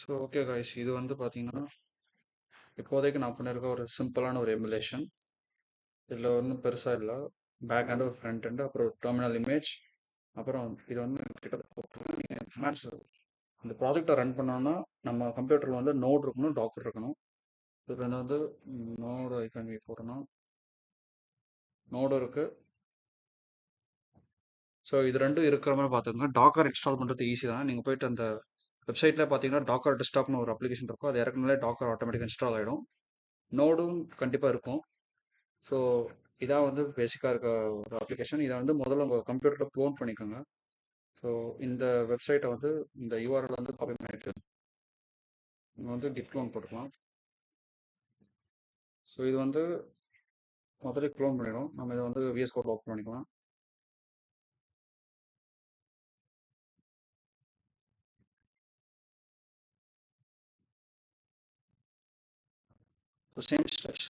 So okay guys, இது வந்து பார்த்தீங்கன்னா இப்போதைக்கு நான் பண்ணியிருக்க ஒரு சிம்பிளான ஒரு எமுலேஷன். இதில் ஒன்றும் பெருசாக இல்லை. பேக் ஹேண்டு, ஒரு ஃப்ரண்ட் ஹேண்டு, அப்புறம் டெர்மினல் இமேஜ். அப்புறம் இது வந்து கிட்டத்தட்ட நீங்கள் மேட்ச் இந்த ப்ராஜெக்டை ரன் பண்ணோன்னா நம்ம கம்ப்யூட்டரில் வந்து நோட் இருக்கணும், டாக்கர் இருக்கணும். இதில் வந்து நோடு ஐக்கான் போடணும். நோடு இருக்குது. ஸோ இது ரெண்டும் இருக்கிற மாதிரி பார்த்துக்கோங்க. டாக்கர் இன்ஸ்டால் பண்ணுறது ஈஸி தான். நீங்கள் போயிட்டு அந்த வெப்சைட்டில் பார்த்தீங்கன்னா டாக்கர் டெஸ்க்டாப்னு ஒரு அப்ளிகேஷன் இருக்கும். அது இறக்குனாலே டாக்கர் ஆட்டோமேட்டிக்காக இன்ஸ்டால் ஆகிடும். நோடும் கண்டிப்பாக இருக்கும். ஸோ இதான் வந்து பேசிக்காக இருக்க ஒரு அப்ளிகேஷன். இதை வந்து முதல்ல உங்கள் கம்ப்யூட்டரில் க்ளோன் பண்ணிக்கோங்க. ஸோ இந்த வெப்சைட்டை வந்து இந்த யூஆர்எல் வந்து காப்பி பண்ணிட்டு நீங்கள் வந்து கிட் க்ளோன் போட்டுக்கலாம். ஸோ இது வந்து முதல்ல க்ளோன் பண்ணிடும். நம்ம இதை வந்து விஎஸ் கோட் ஓப்பன் பண்ணிக்கலாம். So same steps.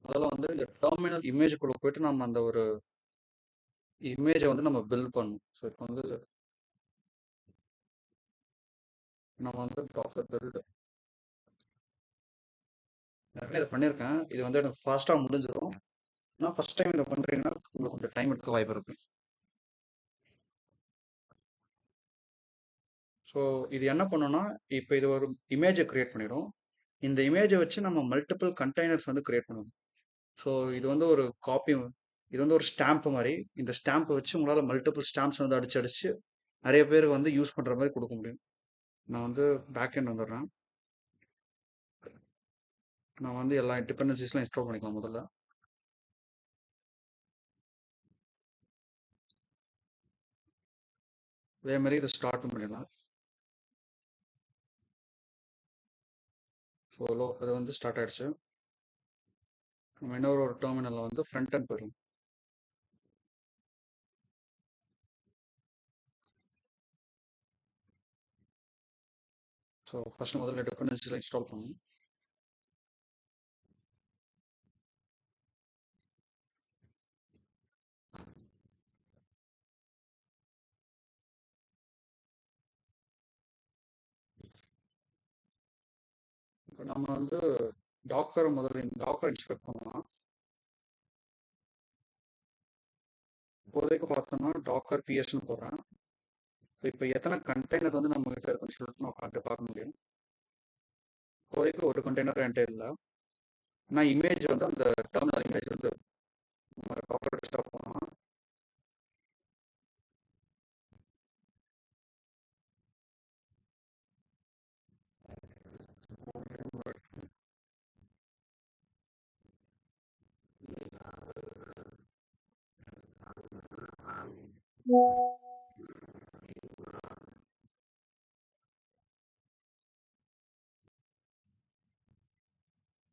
முதல்ல வந்து இந்த டெர்மினல் இமேஜுக்குள்ளே போயிட்டு நம்ம அந்த ஒரு இமேஜை வந்து நம்ம பில்ட் பண்ணணும். ஸோ இப்போ வந்து நம்ம வந்து டாக்கர் பில்ட் நிறைய இதை பண்ணியிருக்கேன். இது வந்து எனக்கு ஃபாஸ்ட்டாக முடிஞ்சிடும். ஆனால் ஃபஸ்ட் டைம் இதை பண்ணுறீங்கன்னா உங்களுக்கு கொஞ்சம் டைம் எடுக்க வாய்ப்பு இருக்கு. ஸோ இது என்ன பண்ணுன்னா, இப்போ இது ஒரு இமேஜை கிரியேட் பண்ணிடும். இந்த இமேஜை வச்சு நம்ம மல்டிபிள் கண்டெய்னர்ஸ் வந்து கிரியேட் பண்ணுவோம். ஸோ இது வந்து ஒரு காப்பி, இது வந்து ஒரு ஸ்டாம்ப் மாதிரி. இந்த ஸ்டாம்பை வச்சு உங்களால் மல்டிபிள் ஸ்டாம்ப்ஸ் வந்து அடிச்சு அடிச்சு நிறைய பேருக்கு வந்து யூஸ் பண்ணுற மாதிரி கொடுக்க முடியும். நான் வந்து பேக் எண்ட் வந்துடுறேன். நான் வந்து எல்லா டிபெண்டன்சிஸ்லாம் இன்ஸ்டால் பண்ணிக்கலாம் முதல்ல. அதே மாதிரி இதை ஸ்டார்ட்டும் பண்ணிடலாம். ஸோ அது வந்து ஸ்டார்ட் ஆயிடுச்சு. நம்ம இன்னொரு ஒரு டெர்மினலில் வந்து ஃப்ரண்ட் அண்ட் போயிடும். ஸோ ஃபர்ஸ்ட் முதல்ல டிபெண்டன்சிஸ்லாம் இன்ஸ்டால் பண்ணணும். இப்போ நம்ம வந்து டாக்கர் முதல்ல டாக்கர் இன்ஸ்பெக்ட் பண்ணலாம். இப்போதைக்கு பார்த்தோம்னா டாக்கர் பிஎஸ்ன்னு போடுறேன். இப்போ எத்தனை கண்டெய்னர் வந்து நம்ம கிட்ட இருக்குன்னு சொல்லிட்டு நம்ம பார்க்க முடியும். இப்போதைக்கு ஒரு கண்டெய்னர் என்கிட்ட இல்லை. நான் இமேஜ் வந்து அந்த டெர்மினல் இமேஜ் வந்து டாக்கர் டெஸ்க்டாப் பண்ணலாம்.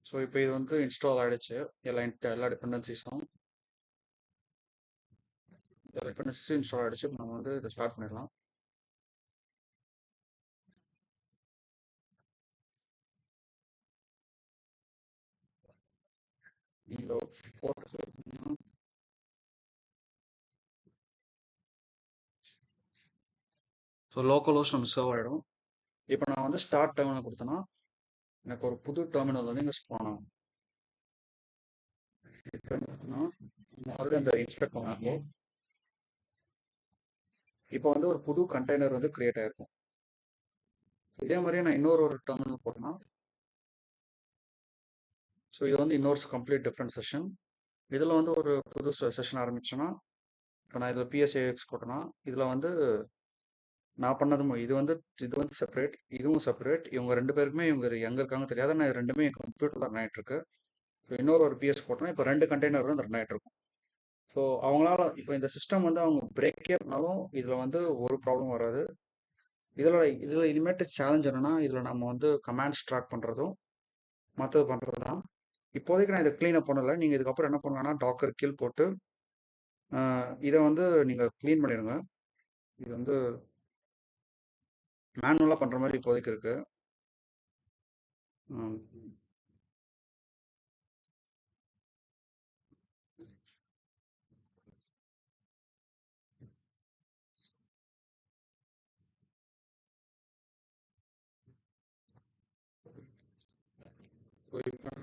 ஸோ இப்போ இது வந்து இன்ஸ்டால் ஆகிடுச்சு. எல்லா டிபெண்டன்சிஸும் இன்ஸ்டால் ஆகிடுச்சு. இப்போ நம்ம வந்து இதை ஸ்டார்ட் பண்ணிடலாம். இந்த போட்டு ஸோ லோக்கல் ஹோஸ்ட் நம்ம சர்வ் ஆகிடும். இப்போ நான் வந்து ஸ்டார்ட் டெர்மினல் கொடுத்தேன்னா எனக்கு ஒரு புது டெர்மினல் வந்து இங்கே ஸ்பான் ஆகும். மறுபடியும் அந்த இன்ஸ்பெக்ட் பண்ணாங்க. இப்போ வந்து ஒரு புது கண்டெய்னர் வந்து கிரியேட் ஆயிருக்கும். இதே மாதிரியே நான் இன்னொரு டெர்மினல் போட்டேன்னா, ஸோ இது வந்து இன்னொரு கம்ப்ளீட் டிஃப்ரெண்ட் செஷன். இதில் வந்து ஒரு புது செஷன் ஆரம்பிச்சேன்னா, இப்போ நான் இதில் பிஎஸ்ஏஎக்ஸ் போட்டேன்னா, இதில் வந்து நான் பண்ணதும் இது வந்து செப்பரேட், இதுவும் செப்பரேட். இவங்க ரெண்டு பேருக்குமே இவங்க எங்கே இருக்காங்க தெரியாது. நான் இது ரெண்டுமே என் கம்ப்யூட்டரில் ரன் ஆகிட்டு இருக்கு. ஸோ இன்னொரு ஒரு பிஎஸ் போட்டோன்னா இப்போ ரெண்டு கண்டெய்னர் வந்து ரன் ஆகிட்டு இருக்கும். ஸோ அவங்களால இப்போ இந்த சிஸ்டம் வந்து அவங்க பிரேக்கே பண்ணாலும் இதில் வந்து ஒரு ப்ராப்ளம் வராது. இதில் இனிமேட்டு சேலஞ்ச் என்னன்னா, இதில் நம்ம வந்து கமாண்ட்ஸ் ட்ராக் பண்ணுறதும் மற்றது பண்ணுறது தான். இப்போதைக்கு நான் இதை க்ளீன் அப் பண்ணலை. நீங்கள் இதுக்கப்புறம் என்ன பண்ணுங்கன்னா டாக்கர் கில் போட்டு இதை வந்து நீங்கள் க்ளீன் பண்ணிடுங்க. இது வந்து மேனுவலாக பண்ணுற மாதிரி இப்போதைக்கு இருக்குது.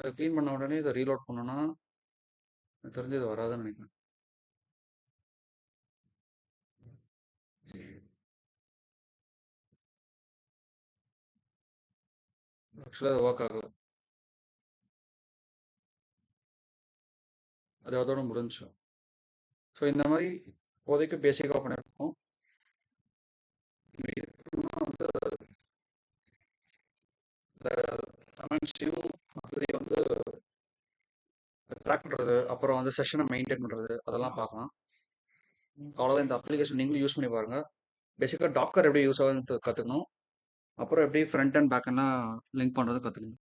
இதை க்ளீன் பண்ண உடனே இதை ரீலோட் பண்ணோன்னா எனக்கு தெரிஞ்சு இது வராதுன்னு நினைக்கிறேன். ஆக்சுவலாக அது ஒர்க் ஆகல. அது அதோட முடிஞ்சுச்சு. ஸோ இந்த மாதிரி இப்போதைக்கு பேசிக்காக பண்ணியிருக்கோம். இதுக்கப்புறமா வந்து இந்த கமெண்ட்ஸையும் மற்றதையும் வந்து ட்ராக் பண்ணுறது, அப்புறம் வந்து செஷனை மெயின்டைன் பண்ணுறது, அதெல்லாம் பார்க்கலாம். அவ்வளோதான். இந்த அப்ளிகேஷன் நீங்களும் யூஸ் பண்ணி பாருங்கள். பேசிக்காக டாக்கர் எப்படி யூஸ் ஆகுதுன்னு கற்றுக்கணும். அப்புறம் எப்படி ஃப்ரண்ட் அண்ட் பேக் எல்லாம் லிங்க் பண்ணுறது கற்றுக்கணும்.